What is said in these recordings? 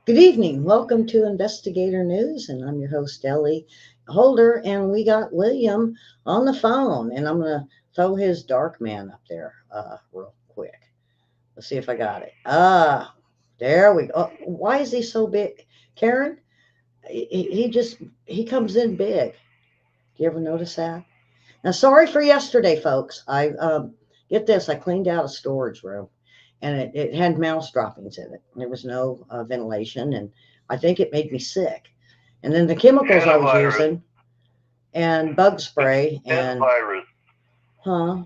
Good evening. Welcome to Investigator News, and I'm your host, Ellie Holder, and we got William on the phone, and I'm going to throw his dark man up there real quick. Let's see if I got it. There we go. Why is he so big? Karen, he just, he comes in big. Do you ever notice that? Now, sorry for yesterday, folks. Get this, I cleaned out a storage room and it had mouse droppings in it. There was no ventilation, and I think it made me sick. And then the chemicals I was Hantavirus. using and bug It's spray and, hantavirus. huh?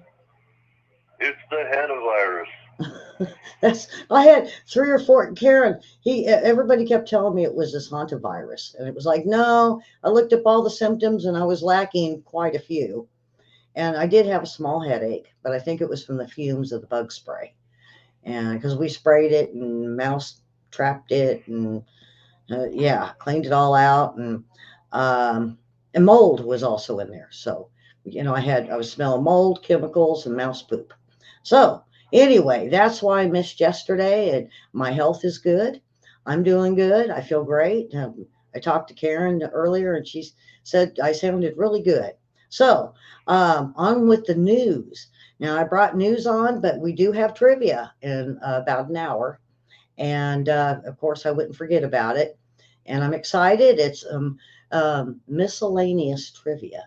It's the hantavirus. That's I had three or four. Karen, everybody kept telling me it was this hantavirus, and it was like, no. I looked up all the symptoms, and I was lacking quite a few. And I did have a small headache, but I think it was from the fumes of the bug spray. And because we sprayed it and mouse trapped it, and yeah, cleaned it all out, um, and mold was also in there. So, I was smelling mold, chemicals, and mouse poop. So anyway, that's why I missed yesterday, and my health is good. I'm doing good. I feel great. I talked to Karen earlier, and she said I sounded really good. So, on with the news. Now, I brought news on, but we do have trivia in about an hour. And of course, I wouldn't forget about it. And I'm excited. It's miscellaneous trivia.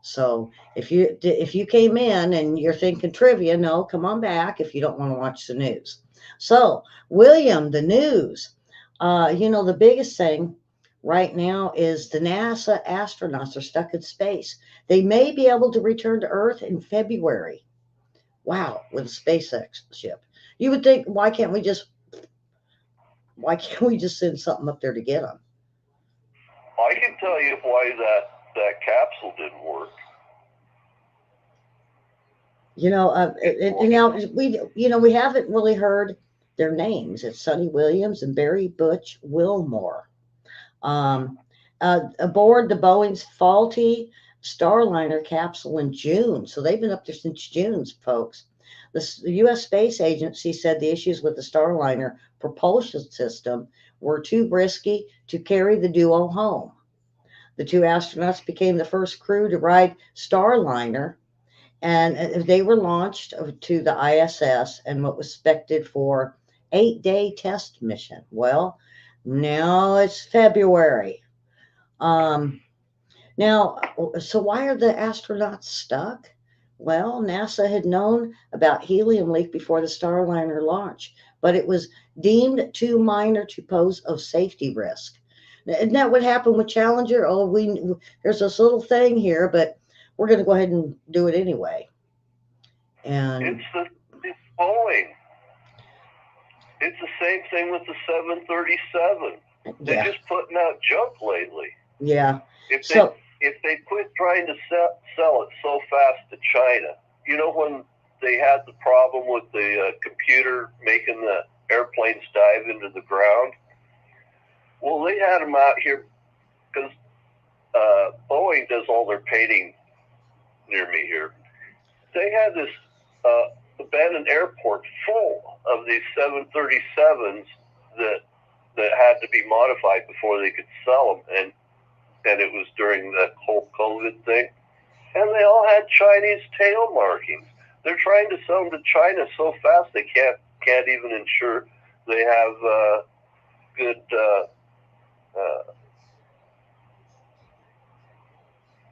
So if you came in and you're thinking trivia, no, come on back if you don't want to watch the news. So William, the news. The biggest thing right now is the NASA astronauts are stuck in space. They may be able to return to Earth in February. Wow, with a SpaceX ship. You would think, why can't we just send something up there to get them? I can tell you why that capsule didn't work. Now we haven't really heard their names. It's Sonny Williams and Barry Butch Wilmore. Um, Aboard the Boeing's faulty Starliner capsule in June. So they've been up there since June, folks. The U.S. Space Agency said the issues with the Starliner propulsion system were too risky to carry the duo home. The two astronauts became the first crew to ride Starliner, and they were launched to the ISS and what was expected for 8-day test mission. Well, now it's February. Um, Now, so why are the astronauts stuck? Well, NASA had known about helium leak before the Starliner launch, but it was deemed too minor to pose a safety risk. Isn't that what happened with Challenger? Oh, there's this little thing here, but we're going to go ahead and do it anyway. And It's Boeing. It's the same thing with the 737. They're yeah, just putting out junk lately. yeah. If they So if they quit trying to sell it so fast to China, when they had the problem with the computer making the airplanes dive into the ground, well, they had them out here because Boeing does all their painting near me here. They had this abandoned airport full of these 737s that had to be modified before they could sell them, and it was during the whole COVID thing, and they all had Chinese tail markings. They're trying to sell them to China so fast they can't even ensure they have good uh,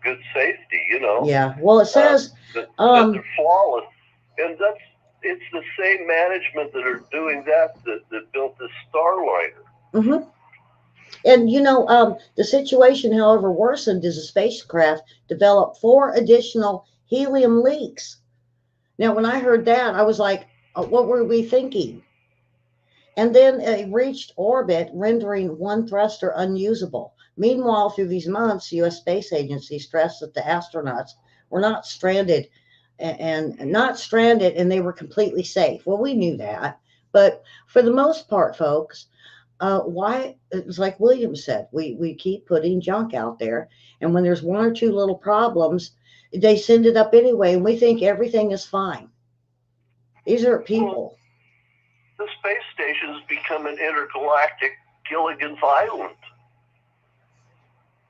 good safety. yeah, well, it says, That they're flawless, and it's the same management that are doing that built this Starliner. mhm. And the situation, however, worsened as the spacecraft developed four additional helium leaks. Now, when I heard that, I was like, what were we thinking? And then it reached orbit, rendering one thruster unusable. Meanwhile, through these months, the U.S. Space Agency stressed that the astronauts were not stranded and they were completely safe. Well, we knew that. But for the most part, folks, why it was like William said, we keep putting junk out there, and when there's one or two little problems, they send it up anyway, and we think everything is fine. These are Well, people. the space station has become an intergalactic. Gilligan's Island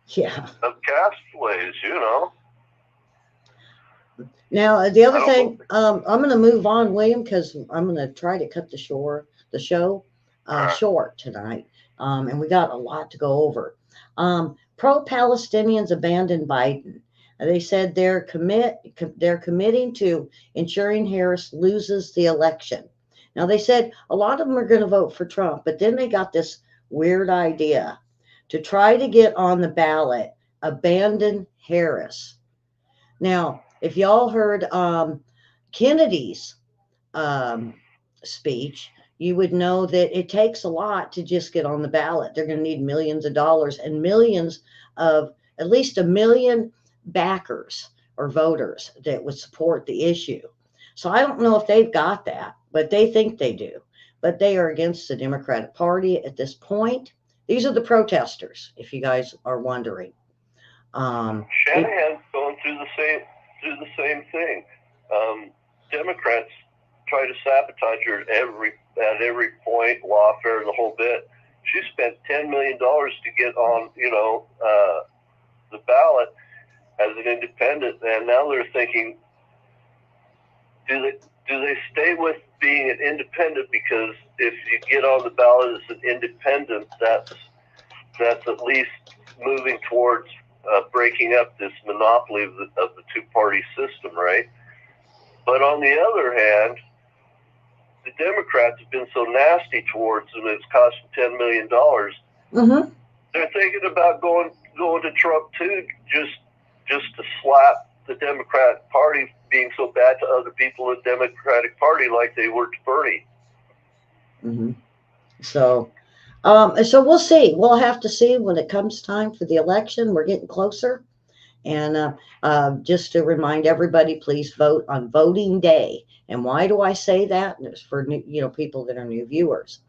Yeah. of castaways, you know. Now, the I other don't thing, know. I'm going to move on, William, because I'm going to try to cut the show short tonight. And we got a lot to go over. Pro-Palestinians abandon Biden. They said they're committing to ensuring Harris loses the election. Now, they said a lot of them are going to vote for Trump, but then they got this weird idea to try to get on the ballot, abandon Harris. Now, if y'all heard Kennedy's um, speech, you would know that it takes a lot to just get on the ballot. They're going to need millions of dollars and millions of, at least a million backers or voters that would support the issue. So I don't know if they've got that, but they think they do. But they are against the Democratic Party at this point. These are the protesters, if you guys are wondering. Shanahan's going through the same thing. Democrats try to sabotage her at every point, lawfare, the whole bit. She spent $10 million to get on, the ballot as an independent, and now they're thinking, do they stay with being an independent? Because if you get on the ballot as an independent, that's at least moving towards breaking up this monopoly of the two-party system, right? But on the other hand, the Democrats have been so nasty towards them, it's cost them $10 million. Mm-hmm. They're thinking about going to Trump too, just to slap the Democratic Party being so bad to other people in the Democratic Party like they were to Bernie. Mm-hmm. So we'll see. We'll have to see when it comes time for the election. We're getting closer. And just to remind everybody, please vote on voting day. And why do I say that? And it's for new, people that are new viewers.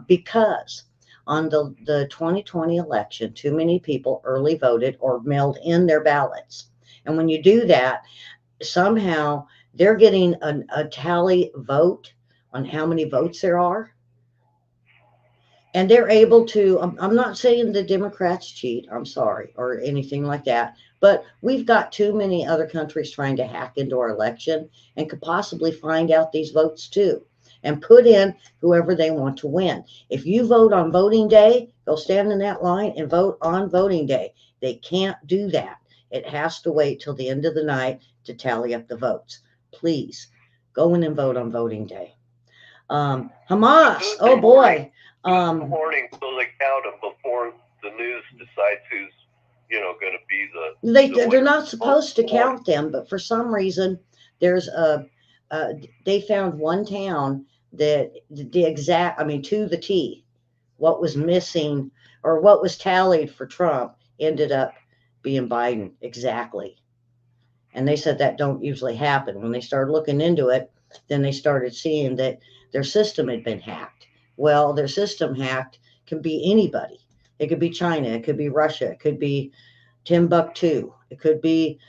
Because on the 2020 election, too many people early voted or mailed in their ballots. And when you do that, somehow they're getting a tally vote on how many votes there are. And they're able to, I'm not saying the Democrats cheat, I'm sorry, or anything like that, but we've got too many other countries trying to hack into our election and could possibly find out these votes too and put in whoever they want to win. If you vote on voting day, go stand in that line and vote on voting day. They can't do that. It has to wait till the end of the night to tally up the votes. Please go in and vote on voting day. Hamas, oh boy. Morning, so they count them before the news decides who's going to be the they're not supposed to count them, but for some reason there's they found one town that the exact, to the T, what was missing or what was tallied for Trump ended up being Biden exactly. And they said that don't usually happen. When they started looking into it, then they started seeing that their system had been hacked. Well, their system hacked can be anybody. It could be China. It could be Russia. It could be Timbuktu. It could be,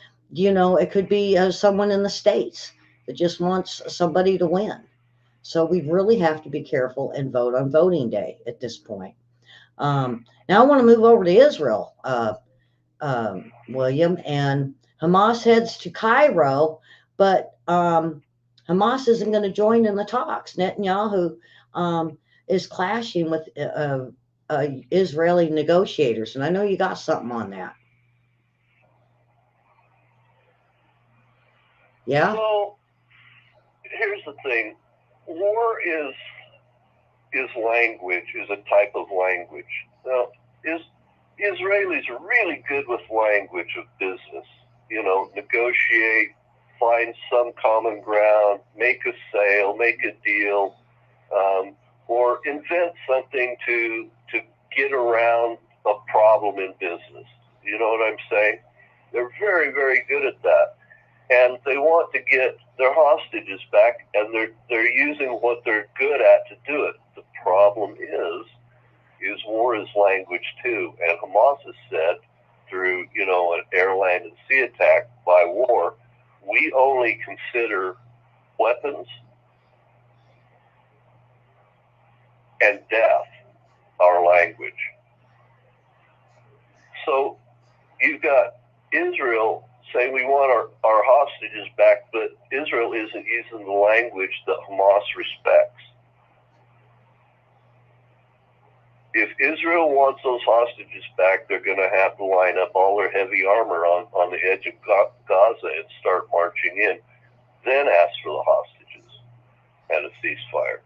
someone in the States that just wants somebody to win. So we really have to be careful and vote on voting day at this point. Now I want to move over to Israel, William, and Hamas heads to Cairo, but Hamas isn't going to join in the talks. Netanyahu is clashing with Israeli negotiators, and I know you got something on that. Yeah. Well, here's the thing: war is language, is a type of language. Now, Israelis are really good with language of business. Negotiate, find some common ground, make a sale, make a deal, or invent something to get around a problem in business. You know what I'm saying? They're very, very good at that. And they want to get their hostages back, and they're using what they're good at to do it. The problem is war is language too, and Hamas has said through an air, land, and sea attack by war, we only consider weapons and death our language. So you've got Israel saying we want our hostages back, but Israel isn't using the language that Hamas respects. If Israel wants those hostages back, they're going to have to line up all their heavy armor on the edge of Gaza and start marching in, then ask for the hostages and a ceasefire.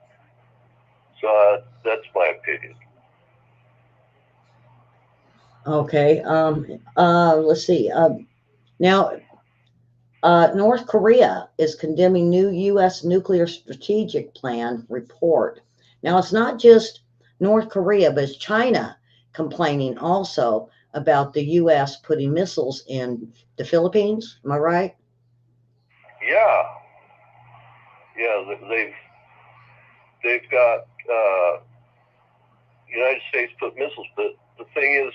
So that's my opinion. Okay. Let's see. Now, North Korea is condemning new U.S. nuclear strategic plan report. Now, it's not just North Korea, but it's China complaining also about the U.S. putting missiles in the Philippines. Am I right? Yeah. They've got United States put missiles, but the thing is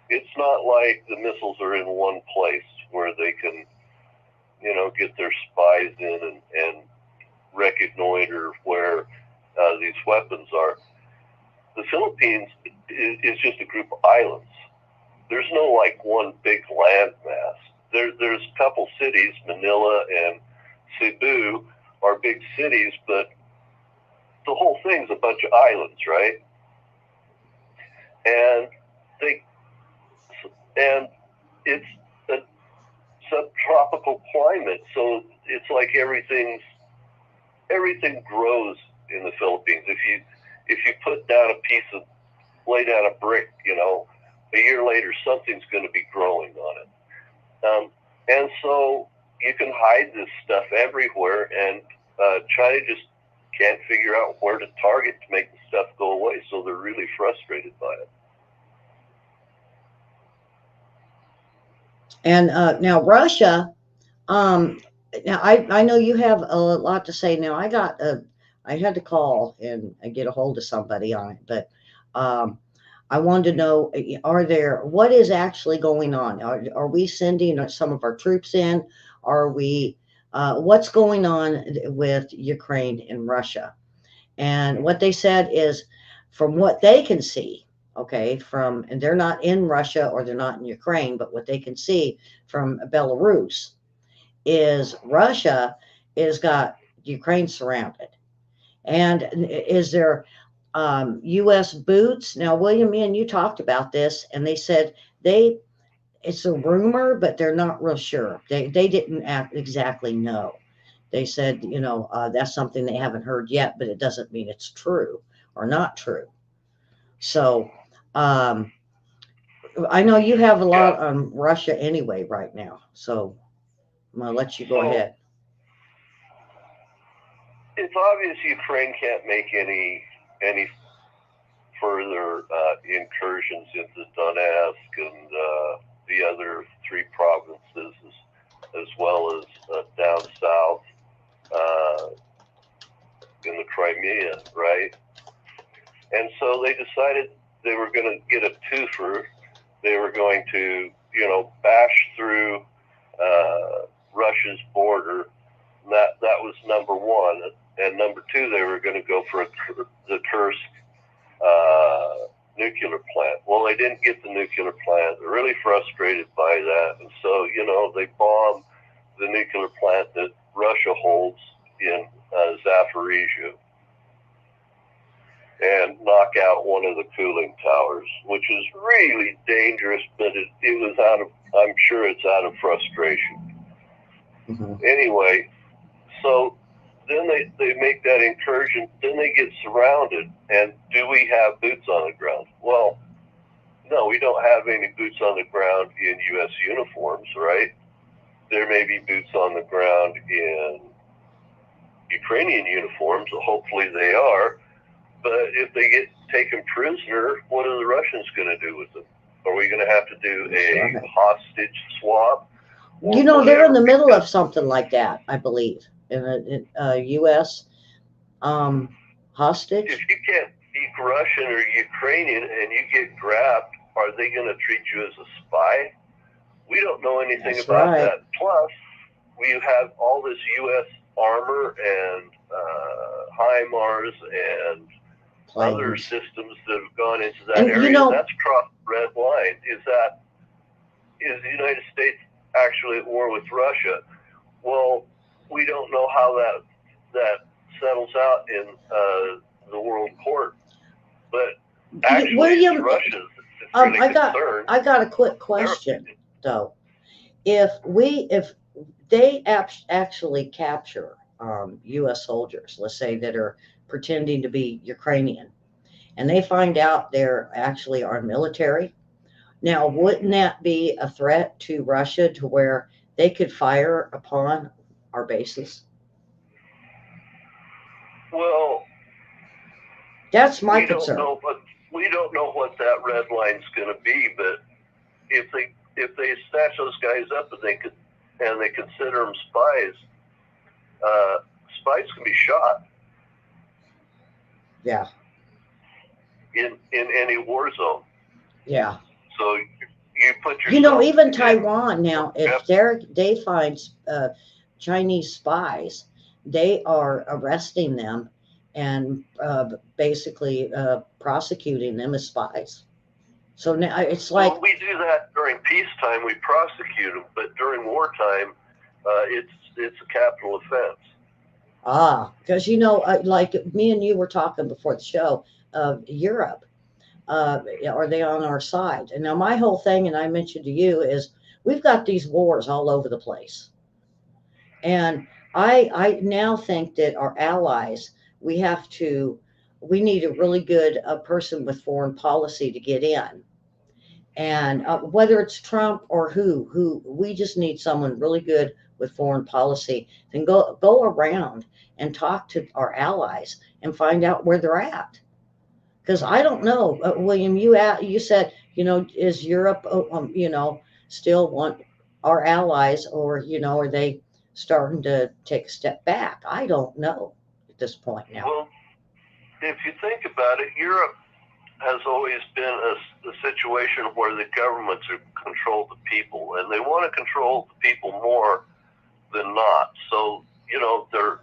it's not like the missiles are in one place where they can, get their spies in and reconnoiter where these weapons are. The Philippines is just a group of islands. There's no like one big landmass. There's a couple cities, Manila and Cebu are big cities, but the whole thing's a bunch of islands, right? And it's a subtropical climate, so it's like everything grows in the Philippines. If you put down lay down a brick, a year later something's going to be growing on it. And so you can hide this stuff everywhere, and China just can't figure out where to target to make the stuff go away, so they're really frustrated by it. And now Russia, now I know you have a lot to say. Now I had to call and get a hold of somebody on it, but I wanted to know, what is actually going on? Are we sending some of our troops in? Are we, what's going on with Ukraine and Russia? And what they said is, from what they can see, okay, and they're not in Russia or they're not in Ukraine, but what they can see from Belarus is Russia has got Ukraine surrounded. And is there U.S. boots? Now, William, me and you talked about this, and they said it's a rumor, but they're not real sure. They didn't exactly know. They said, that's something they haven't heard yet, but it doesn't mean it's true or not true. So I know you have a lot on Russia anyway right now, so I'm going to let you go ahead. It's obvious Ukraine can't make any further incursions into Donetsk and the other three provinces, as well as down south in the Crimea, right? And so they decided they were going to get a twofer. They were going to, bash through Russia's border. That was number one. And number two, they were going to go for the Kursk nuclear plant. Well, they didn't get the nuclear plant. They're really frustrated by that. And so, they bombed the nuclear plant that Russia holds in Zaporizhia and knock out one of the cooling towers, which is really dangerous, but it was I'm sure it's out of frustration. Mm-hmm. Anyway, so then they make that incursion, then they get surrounded, and do we have boots on the ground? Well, no, we don't have any boots on the ground in U.S. uniforms, right? There may be boots on the ground in Ukrainian uniforms, so hopefully they are, but if they get taken prisoner, what are the Russians going to do with them? Are we going to have to do a hostage swap? They're in the middle of something like that, I believe, in a U.S. Hostage. If you can't speak Russian or Ukrainian and you get grabbed, are they going to treat you as a spy? We don't know anything about that. Plus, we have all this U.S. armor and HIMARS and other planes. systems that have gone into that And area. That's crossed the red line. Is the United States actually at war with Russia? Well, we don't know how that settles out in the world court. But actually, William, Russia's really concerned. I got a quick question though. If they actually capture U.S. soldiers, let's say that are pretending to be Ukrainian, and they find out they're actually our military, now wouldn't that be a threat to Russia to where they could fire upon our bases? Well, that's my concern. We don't know what that red line's going to be, but if they snatch those guys up and they consider them spies, spies can be shot. Yeah. In any war zone. Yeah. So you put yourself. Even Taiwan now, if they find Chinese spies, they are arresting them and basically prosecuting them as spies. So now it's like, well, we do that during peacetime. We prosecute them, but during wartime, it's a capital offense. Because like me and you were talking before the show of Europe. Are they on our side? And now my whole thing, and I mentioned to you, is we've got these wars all over the place, and I now think that our allies, we need a really good person with foreign policy to get in. And whether it's Trump or who, we just need someone really good with foreign policy. Then go around and talk to our allies and find out where they're at. Because I don't know, William. You said, is Europe, still want our allies, or are they starting to take a step back? I don't know at this point now. Well, if you think about it, Europe has always been a situation where the governments control the people, and they want to control the people more than not. So, they're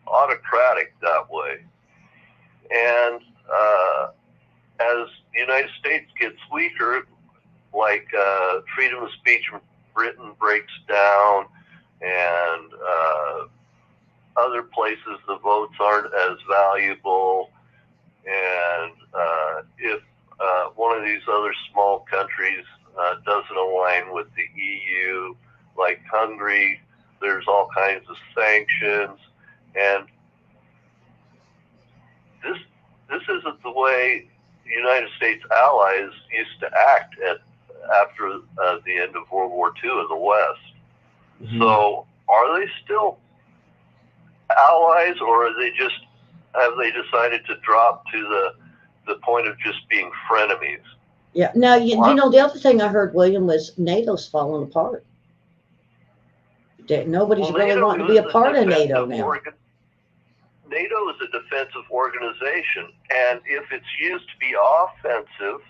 autocratic that way. And as the United States gets weaker, like freedom of speech in Britain breaks down, and other places the votes aren't as valuable, and if one of these other small countries doesn't align with the EU, like Hungary, there's all kinds of sanctions, and this isn't the way the United States allies used to act after the end of World War II in the West. Mm-hmm. So are they still allies, or have they decided to drop to the point of just being frenemies? Yeah. Now, the other thing I heard, William, was NATO's falling apart. Nobody's really wanting to be a part of NATO now. NATO is a defensive organization, and if it's used to be offensive,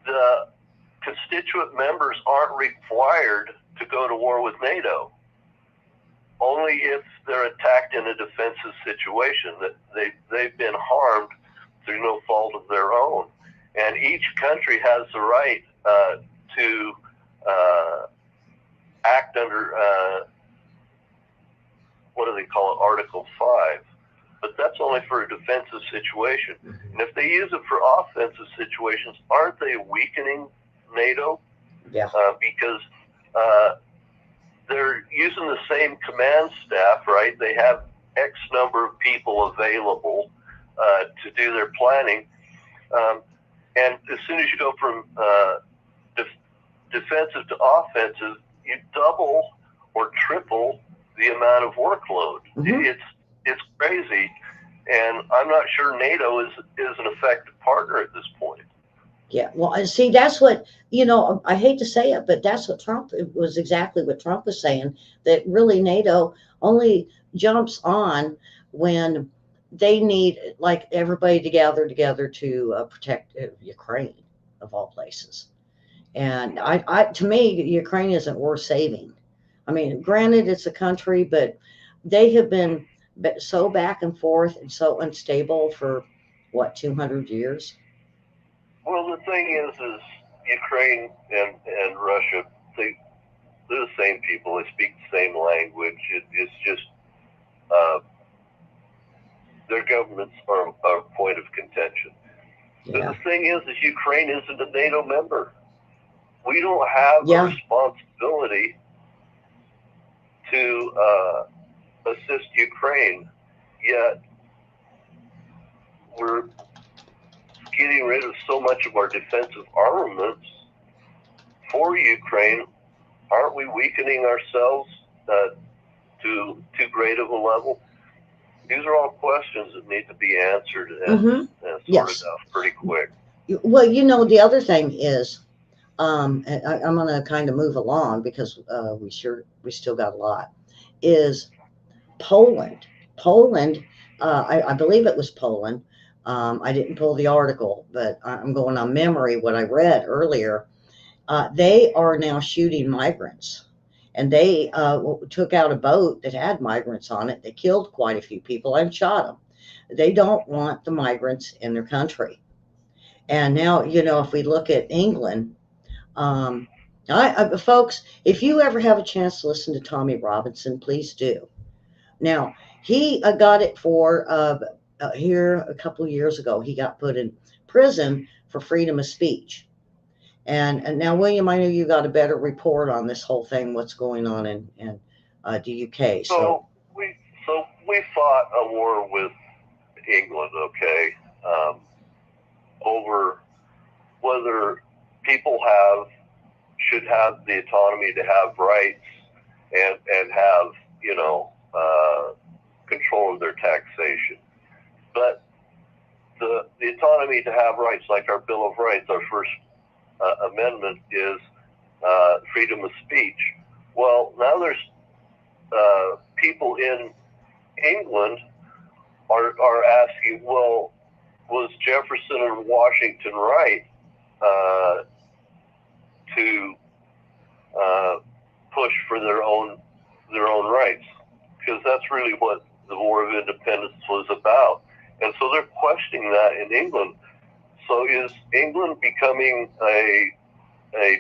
the constituent members aren't required to go to war with NATO. Only if they're attacked in a defensive situation, that they've been harmed through no fault of their own. And each country has the right to act under, what do they call it, Article 5. But that's only for a defensive situation. And if they use it for offensive situations, aren't they weakening NATO? Yeah. Because they're using the same command staff, right? They have X number of people available to do their planning. And as soon as you go from defensive to offensive, you double or triple the amount of workload. Mm-hmm. It's crazy, and I'm not sure NATO is an effective partner at this point. Yeah, well, and see, that's what, I hate to say it, but that's what exactly what Trump was saying, that really NATO only jumps on when they need, like, everybody to gather together to protect Ukraine, of all places. And to me, Ukraine isn't worth saving. I mean, granted, it's a country, but they have been so back and forth and so unstable for what, 200 years. Well, the thing is Ukraine and Russia, they're the same people. They speak the same language. It's just their governments are a point of contention. Yeah. But the thing is Ukraine isn't a NATO member. We don't have Yeah. a responsibility to assist Ukraine, yet we're getting rid of so much of our defensive armaments for Ukraine. Aren't we weakening ourselves to too great of a level? These are all questions that need to be answered and sorted Yes. out pretty quick. Well, you know, the other thing is, and I'm going to kind of move along because we still got a lot, is Poland. Poland, I believe it was Poland. I didn't pull the article, but I'm going on memory what I read earlier. They are now shooting migrants. And they took out a boat that had migrants on it. They killed quite a few people and shot them. They don't want the migrants in their country. And now, you know, if we look at England, folks, if you ever have a chance to listen to Tommy Robinson, please do. Now, he got it for here a couple of years ago. He got put in prison for freedom of speech. And now, William, I know you got a better report on this whole thing, what's going on in the UK. So we fought a war with England, okay, over whether people should have the autonomy to have rights and have, you know, control of their taxation. But the autonomy to have rights, like our Bill of Rights, our first amendment is freedom of speech. Well, now there's people in England are asking, well, was Jefferson and Washington right to push for their own rights? Because that's really what the War of Independence was about. And so they're questioning that in England. So is England becoming a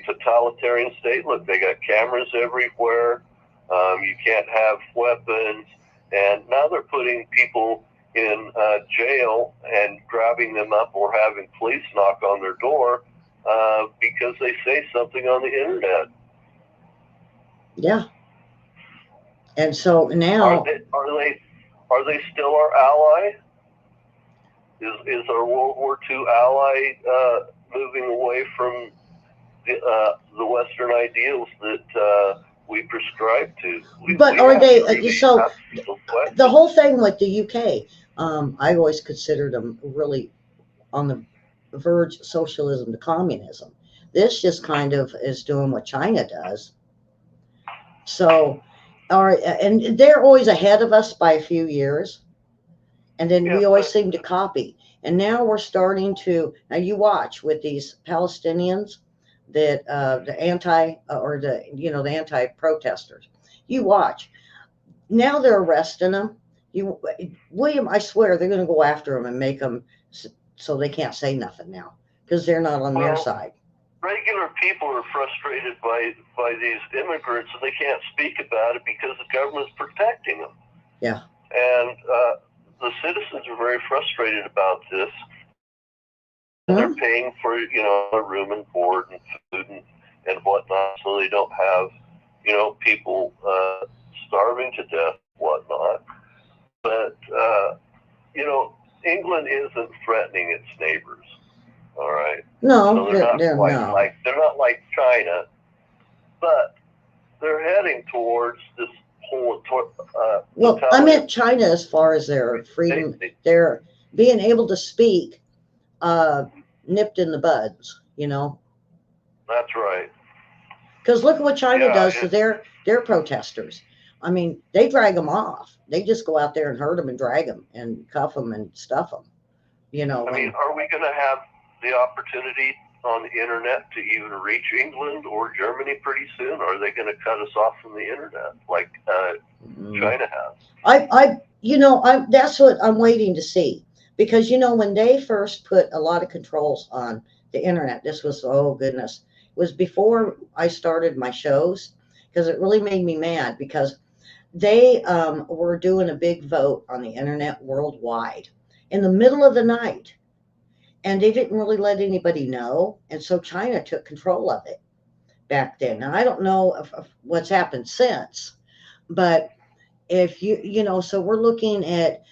totalitarian state? Look, they got cameras everywhere. You can't have weapons. And now they're putting people in jail and grabbing them up or having police knock on their door because they say something on the internet. Yeah. And so now, are they still our ally? Is our World War II ally moving away from the Western ideals that we prescribe to? but are they? So the whole thing with the UK, I always considered them really on the verge of socialism to communism. This just kind of is doing what China does. So, and they're always ahead of us by a few years. And then we always seem to copy. And now we're starting to, now you watch with these Palestinians that the anti-protesters. You watch. Now they're arresting them. William, I swear they're going to go after them and make them so they can't say nothing now because they're not on their side. Regular people are frustrated by these immigrants and they can't speak about it because the government's protecting them. Yeah. And the citizens are very frustrated about this. They're paying for, a room and board and food and whatnot, so they don't have, people starving to death, whatnot. But, England isn't threatening its neighbors. All right. No, so they're not like China, but they're heading towards this whole. Well, I meant China as far as their freedom, their being able to speak, nipped in the buds. That's right. Because look at what China does to their protesters. I mean, they drag them off. They just go out there and hurt them and drag them and cuff them and stuff them. I mean, are we going to have the opportunity on the internet to even reach England or Germany pretty soon? Or are they going to cut us off from the internet like China has? That's what I'm waiting to see, because when they first put a lot of controls on the internet, this was, oh goodness, it was before I started my shows, because it really made me mad, because they were doing a big vote on the internet worldwide in the middle of the night, and they didn't really let anybody know, and so China took control of it back then. Now I don't know of what's happened since, but if so we're looking at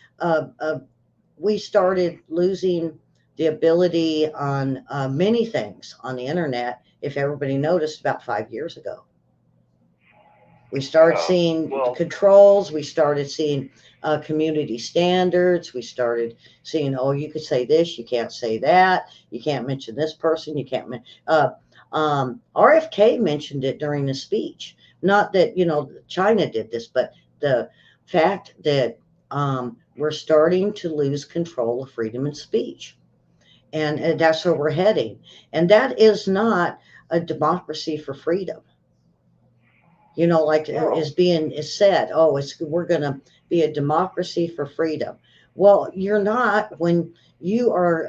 we started losing the ability on many things on the internet. If everybody noticed, about 5 years ago, we started seeing the controls. We started seeing community standards. We started seeing, oh, you could say this, you can't say that, you can't mention this person, you can't. RFK mentioned it during the speech. Not that China did this, but the fact that we're starting to lose control of freedom of speech, and that's where we're heading. And that is not a democracy for freedom. Like is said, oh, we're going to be a democracy for freedom. Well, you're not when you are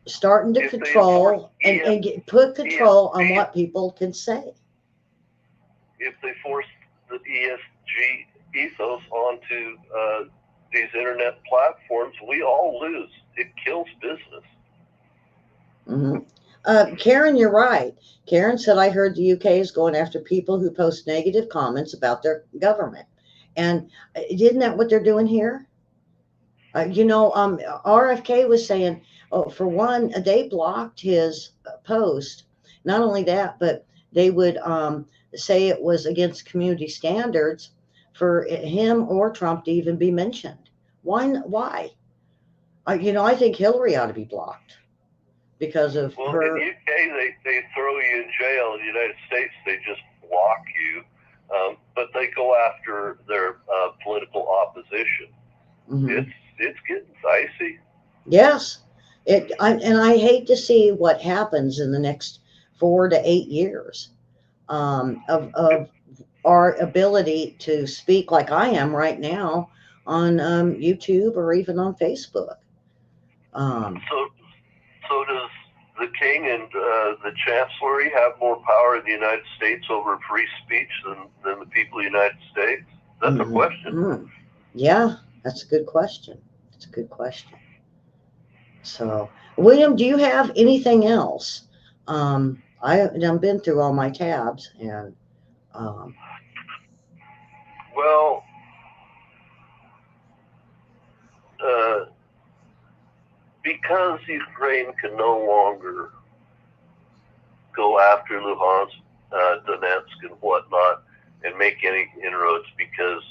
starting to control and put control on what people can say. If they force the ESG ethos onto these internet platforms, we all lose. It kills business. Mm-hmm. Karen, you're right. Karen said, I heard the UK is going after people who post negative comments about their government. And isn't that what they're doing here? RFK was saying, oh, for one, they blocked his post. Not only that, but they would say it was against community standards for him or Trump to even be mentioned. Why? I think Hillary ought to be blocked because of her. In the UK, they throw you in jail. In the United States, they just block you, but they go after their political opposition. Mm-hmm. It's getting dicey. Yes, I hate to see what happens in the next 4 to 8 years of our ability to speak like I am right now on YouTube or even on Facebook. So does the king and the chancellery have more power in the United States over free speech than the people of the United States? That's a question. Mm-hmm. Yeah, that's a good question. It's a good question. So, William, do you have anything else? I've been through all my tabs, and well, because Ukraine can no longer go after Luhansk, Donetsk, and whatnot, and make any inroads, because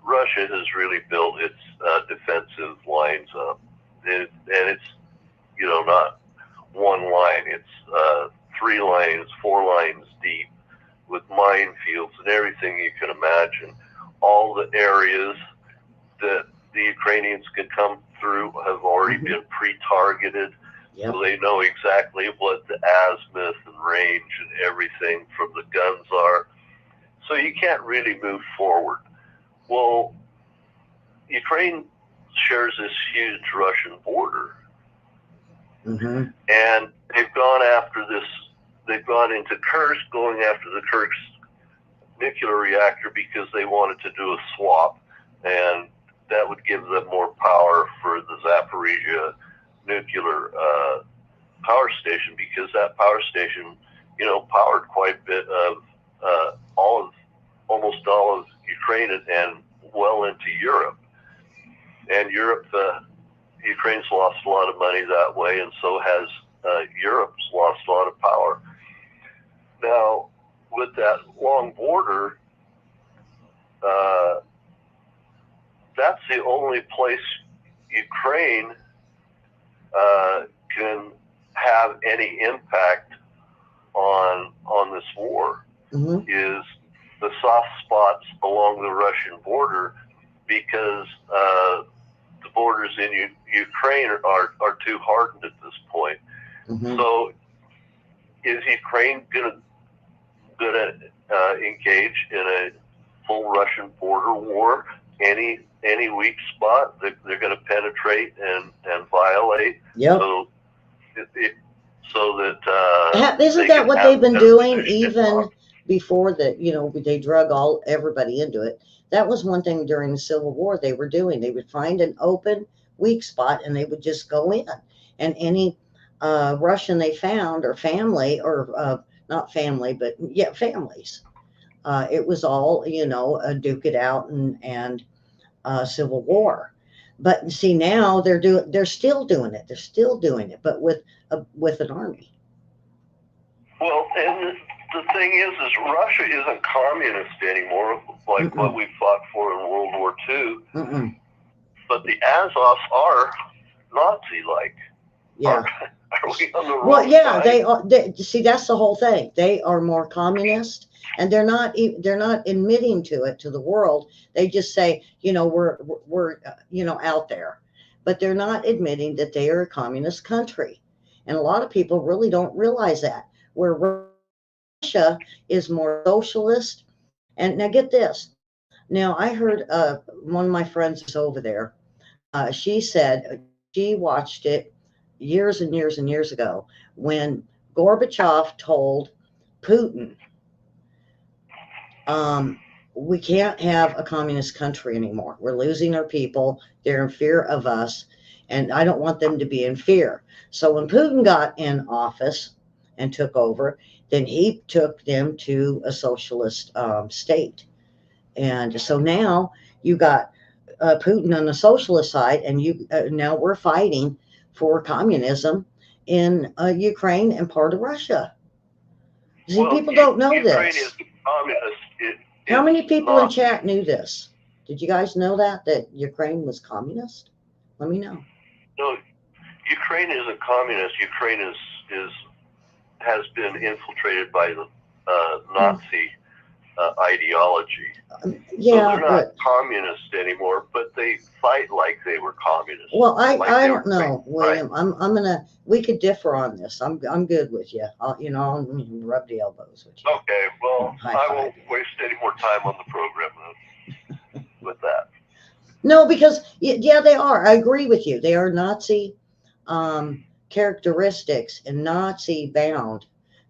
Russia has really built its defensive lines up, and it's not one line; it's 3 lines, 4 lines deep, with minefields and everything you can imagine. All the areas that the Ukrainians can come through have already been pre-targeted. Yep. So they know exactly what the azimuth and range and everything from the guns are. So you can't really move forward. Well, Ukraine shares this huge Russian border. Mm-hmm. And they've gone after this. They've gone into Kursk, going after the Kursk nuclear reactor because they wanted to do a swap, and that would give them more power for the Zaporizhia nuclear power station, because that power station, powered quite a bit of almost all of Ukraine and well into Europe. And Europe, Ukraine's lost a lot of money that way, and so has Europe's lost a lot of power. Now, with that long border, that's the only place Ukraine can have any impact on this war. Mm-hmm. Is the soft spots along the Russian border, because the borders in Ukraine are too hardened at this point. Mhm. So is Ukraine gonna engage in a full Russian border war? Any weak spot that they're going to penetrate and violate. Yep. So that Isn't that what they've been doing even before that? They drug everybody into it. That was one thing during the Civil War they were doing. They would find an open weak spot and they would just go in. And any Russian they found, or family, or not family, but yeah, families. It was all duke it out and Civil War. But see, now they're still doing it. They're still doing it, but with an army. Well, and the thing is Russia isn't communist anymore, like what we fought for in World War II. But the Azovs are Nazi-like. Yeah. Are we on the wrong Well, yeah, side? they are. See, that's the whole thing. They are more communist, and they're not admitting to the world. They just say, we're out there, but they're not admitting that they are a communist country. And a lot of people really don't realize that. Where Russia is more socialist. And now get this. Now I heard one of my friends is over there. She said she watched it years and years and years ago when Gorbachev told Putin, we can't have a communist country anymore. We're losing our people. They're in fear of us, and I don't want them to be in fear. So when Putin got in office and took over, then he took them to a socialist state. And so now you got Putin on the socialist side, and now we're fighting for communism in Ukraine and part of Russia. See, people don't know Ukraine this. is communist. How many people in chat knew this? Did you guys know that Ukraine was communist? Let me know. No, Ukraine isn't communist. Ukraine has been infiltrated by the Nazi ideology. Yeah, so they're not communist anymore, but they fight like they were communist. Well, I don't know, William. Right? We could differ on this. I'm good with you. I'll rub the elbows with you. Okay, well, I won't waste any more time on the program with that. No, because yeah, they are. I agree with you. They are Nazi characteristics and Nazi bound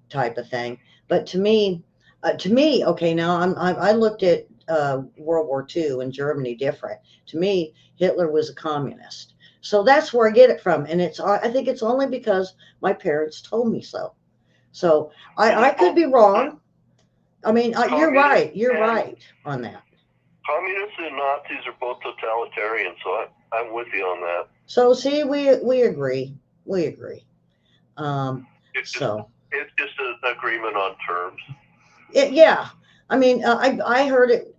type of thing. But to me, okay, now I looked at World War II and Germany different. To me, Hitler was a communist. So that's where I get it from. And I think it's only because my parents told me so. So I could be wrong. I mean, you're right. You're right on that. Communists and Nazis are both totalitarian, so I'm with you on that. So see, we agree. We agree. It's just an agreement on terms. Yeah. I mean, I heard it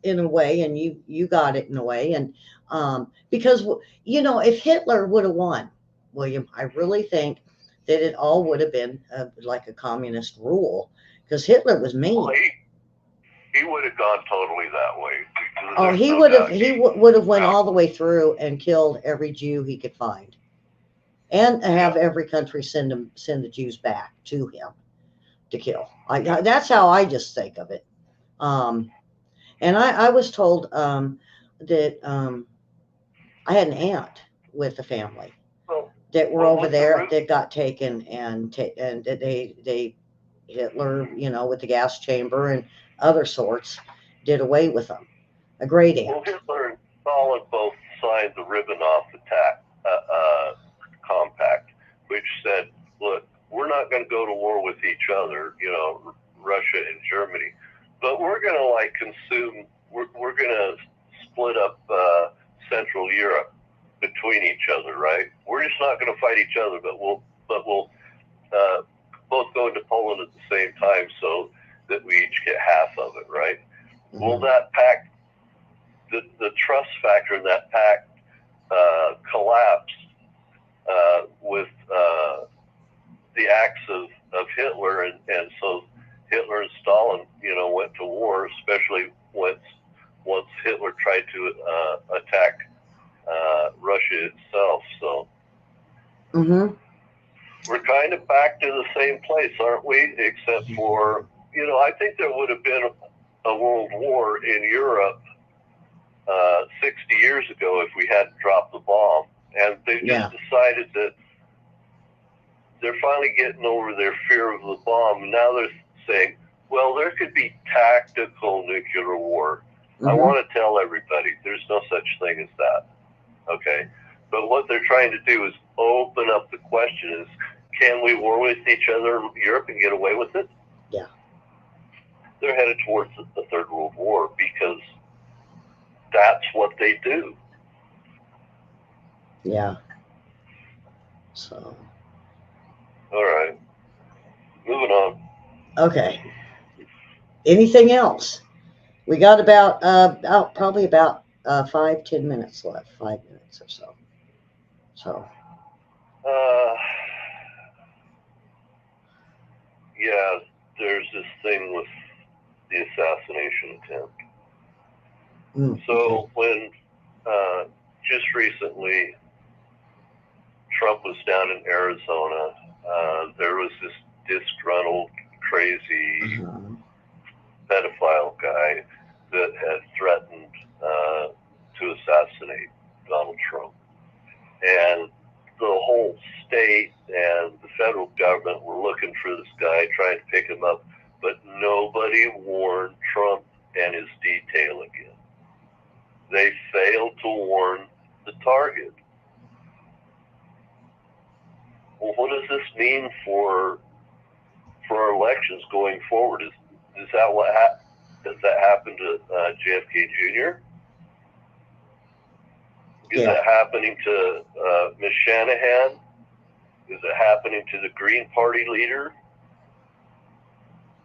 in a way, and you got it in a way, and because if Hitler would have won, William, I really think that it all would have been like a communist rule, because Hitler was mean. Well, he would have gone totally that way. Oh, he would have went all the way through and killed every Jew he could find, and have every country send the Jews back to him to kill. That's how I just think of it. And I was told that I had an aunt with a family that were over there that got taken, and they Hitler, with the gas chamber and other sorts, did away with them. A great aunt. Well, Hitler and Stalin both signed the Ribbentrop Compact, which said, look, we're not going to go to war with each other, Russia and Germany, but we're going to consume. We're going to split up Central Europe between each other, right? We're just not going to fight each other, but we'll both go into Poland at the same time, so that we each get half of it, right? Mm-hmm. Well, that pact, the trust factor in that pact collapsed with the acts of Hitler, and so Hitler and Stalin, went to war, especially once Hitler tried to attack Russia itself. So, we're kind of back to the same place, aren't we? Except for, I think there would have been a world war in Europe 60 years ago if we hadn't dropped the bomb. And they just decided that they're finally getting over their fear of the bomb. And now they're saying, well, there could be tactical nuclear war. I want to tell everybody there's no such thing as that. Okay? But what they're trying to do is open up the question is, can we war with each other in Europe and get away with it? Yeah. They're headed towards the Third World War because that's what they do. Yeah. So. All right. Moving on. Okay. Anything else? We got about probably about 5-10 minutes left. 5 minutes or so. So. Yeah, there's this thing with the assassination attempt. So when just recently Trump was down in Arizona, there was this disgruntled, crazy pedophile guy that had threatened to assassinate Donald Trump. And the whole state and the federal government were looking for this guy, trying to pick him up, but nobody warned Trump and his detail again. They failed to warn the target. Well, what does this mean for our elections going forward? Is that what does that happen to JFK Jr.? Is it happening to Ms. Shanahan? Is it happening to the Green Party leader?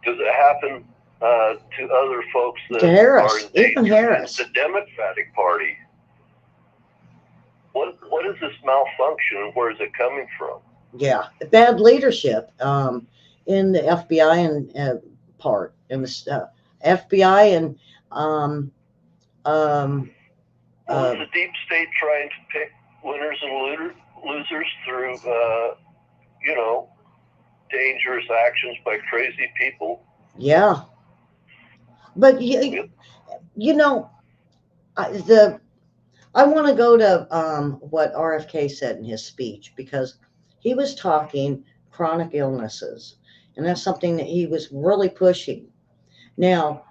Does it happen to other folks that to Harris, are even Harris, the Democratic Party? What is this malfunction and where is it coming from? Yeah, bad leadership in the FBI and part, in the FBI and well, is the deep state trying to pick winners and losers through dangerous actions by crazy people? Yeah, but I want to go to what RFK said in his speech, because he was talking chronic illnesses, and that's something that he was really pushing. Now,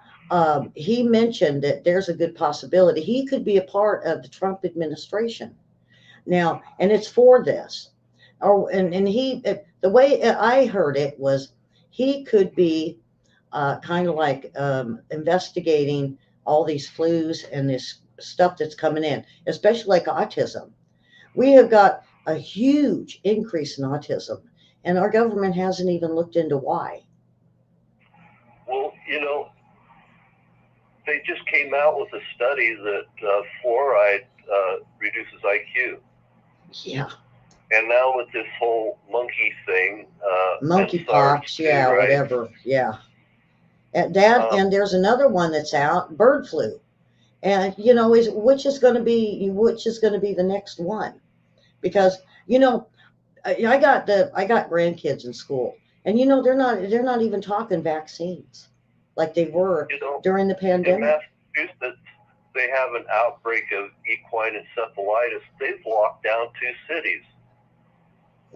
he mentioned that there's a good possibility he could be a part of the Trump administration. Now, and it's for this. And he, the way I heard it was he could be kind of like investigating all these flus and this stuff that's coming in, especially like autism. We have got a huge increase in autism, and our government hasn't even looked into why. Well, they just came out with a study that fluoride reduces IQ. Yeah. And now with this whole monkey thing, monkeypox, yeah, right? Whatever, yeah. And and there's another one that's out, bird flu, and which is going to be the next one, because I got grandkids in school, and they're not even talking vaccines like they were during the pandemic. In Massachusetts, they have an outbreak of equine encephalitis. They've locked down 2 cities.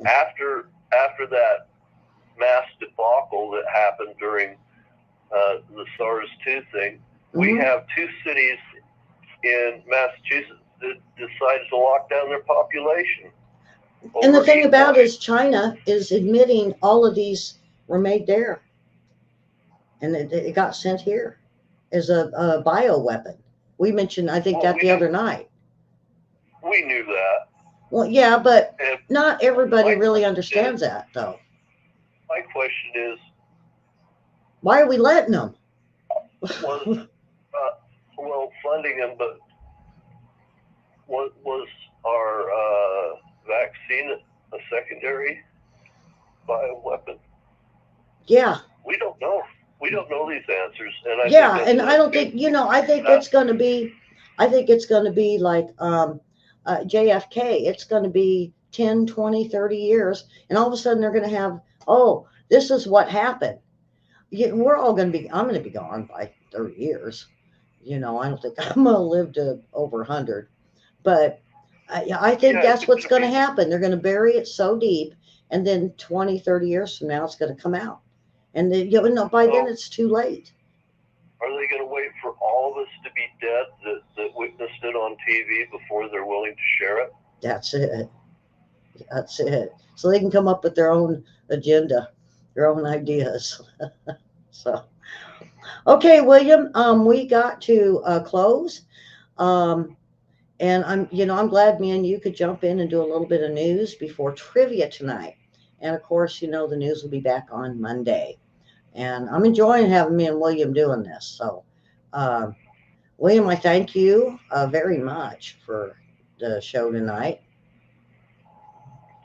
After that mass debacle that happened during the SARS-2 thing, we have 2 cities in Massachusetts that decided to lock down their population. And the thing about it is China is admitting all of these were made there. And it got sent here as a bioweapon. We mentioned, I think, the other night. We knew that. Well, yeah, but not everybody really understands that, though. My question is, why are we letting them? Well, funding them, but was our vaccine a secondary bioweapon? Yeah. We don't know. We don't know these answers, and I don't think I think it's going to be. I think it's going to be like JFK. It's going to be 10, 20, 30 years, and all of a sudden they're going to have, oh, this is what happened. We're all going to be, I'm going to be gone by 30 years. I don't think I'm going to live to over 100. But I think Yeah, that's what's going to happen. They're going to bury it so deep, and then 20, 30 years from now, it's going to come out. And then, by then it's too late. Are they going to wait for all of us to be dead that witnessed it on TV before they're willing to share it? That's it. That's it. So they can come up with their own agenda, their own ideas. So, okay, William, we got to close. And I'm glad me and you could jump in and do a little bit of news before trivia tonight. And of course, the news will be back on Monday. And I'm enjoying having me and William doing this. So, William, I thank you very much for the show tonight.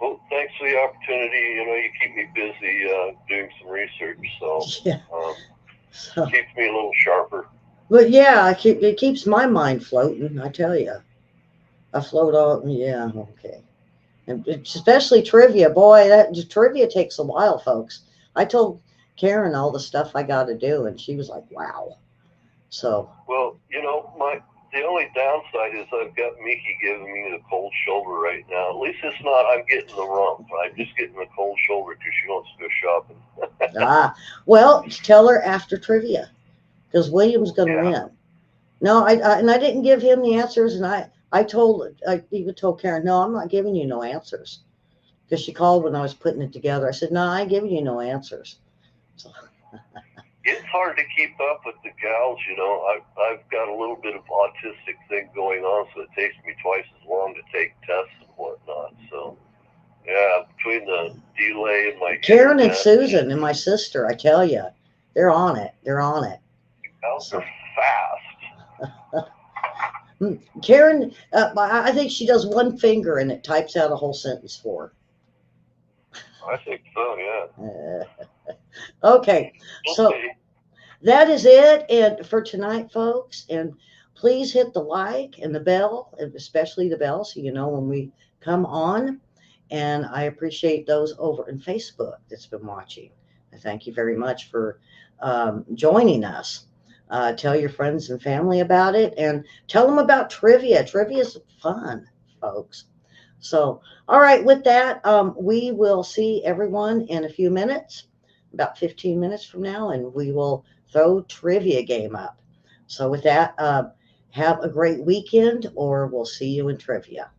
Well, thanks for the opportunity. You keep me busy doing some research, so yeah. Keeps me a little sharper. But yeah, it keeps my mind floating, I tell you. I float all, yeah, okay. And especially trivia. Boy, that trivia takes a while, folks. I told Karen all the stuff I got to do, and she was like, wow. So. Well, the only downside is I've got Miki giving me the cold shoulder right now. At least it's not I'm getting the rump. I'm just getting the cold shoulder because she wants to go shopping. Well, tell her after trivia, because William's going to win. No, I didn't give him the answers, and I even told Karen, no, I'm not giving you no answers, because she called when I was putting it together. I said, no, I ain't giving you no answers. So. It's hard to keep up with the gals, I've got a little bit of autistic thing going on, so it takes me twice as long to take tests and whatnot. So, yeah, between the delay and my Karen and Susan and my sister, I tell you, they're on it. They're on it. Gals are fast. Karen, I think she does one finger and it types out a whole sentence for her. I think so, yeah. Okay, so that is it and for tonight, folks. And please hit the like and the bell, and especially the bell, so you know when we come on. And I appreciate those over in Facebook that's been watching. I thank you very much for joining us. Tell your friends and family about it, and tell them about trivia. Trivia is fun, folks. So, all right, with that, we will see everyone in a few minutes, about 15 minutes from now, and we will throw trivia game up. So with that, have a great weekend, or we'll see you in trivia.